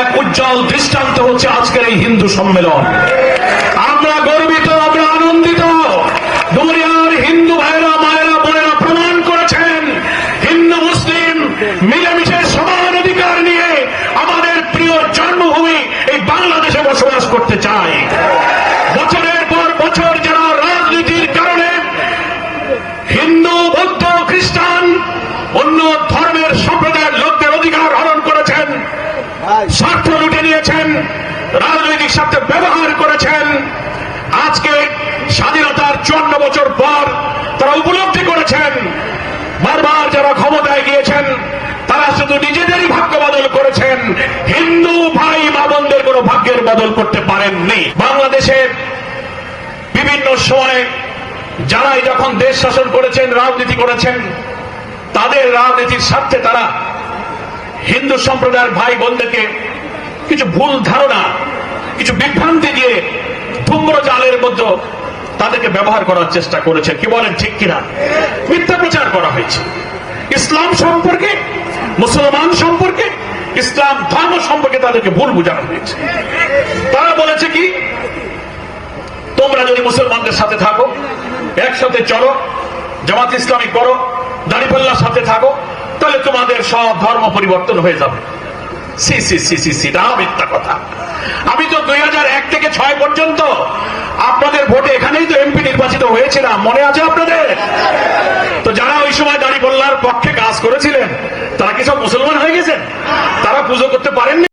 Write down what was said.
এক উজ্জ্বল দৃষ্টান্ত হচ্ছে আজকের এই হিন্দু সম্মেলন। আমরা গর্বিত, আমরা আনন্দিত। দুনিয়ার হিন্দু ভাইরা, মায়েরা, বোনেরা প্রমাণ করেছেন হিন্দু মুসলিম মিলেমিশে সমান অধিকার নিয়ে আমাদের প্রিয় জন্মভূমি এই বাংলাদেশে বসবাস করতে চায়। বছরের পর বছর যারা রাজনীতির কারণে হিন্দু, বৌদ্ধ, খ্রিস্টান, অন্য ধর্মের সম্প্রদায়ের লোকদের অধিকার হরণ করেছেন, স্বার্থ লুটে নিয়েছেন, রাজনৈতিক স্বার্থে ব্যবহার করেছেন, আজকে স্বাধীনতার 54 বছর পর তারা উপলব্ধি করেছেন বারবার যারা ক্ষমতায় গিয়েছেন তারা শুধু নিজেদেরই ভাগ্য বদল করেছেন, হিন্দু ভাই মা বোনদের কোনো ভাগ্যের বদল করতে পারেননি। বাংলাদেশের বিভিন্ন সময়ে যারাই যখন দেশ শাসন করেছেন, রাজনীতি করেছেন, তাদের রাজনীতির স্বার্থে তারা হিন্দু সম্প্রদায়ের ভাই বোনদেরকে কিছু ভুল ধারণা, কিছু বিভ্রান্তি দিয়ে ধূম্র জালের মধ্যে তাদেরকে ব্যবহার করার চেষ্টা করেছেন। কি বলেন, ঠিক কিনা? মিথ্যা প্রচার করা হয়েছে ইসলাম সম্পর্কে, মুসলমান সম্পর্কে, ইসলাম ধর্ম সম্পর্কে তাদেরকে ভুল বোঝানো হয়েছে। তারা বলেছে কি, তোমরা যদি মুসলমানদের সাথে থাকো, একসাথে চলো, জামাত ইসলামী করো, দাঁড়িপাল্লার সাথে থাকো, তাহলে তোমাদের সব ধর্ম পরিবর্তন হয়ে যাবে। সি সি সি সি সি, এটা মিথ্যা কথা। আমি তো 2001 থেকে 6 পর্যন্ত আপনাদের ভোটে এখানেই তো এমপি নির্বাচিত হয়েছিলাম, মনে আছে আপনাদের? তো যারা ওই সময় দাঁড়িপাল্লার পক্ষে কাজ করেছিলেন তারা কি সব মুসলমান হয়ে গেছেন? তারা পুজো করতে পারেননি?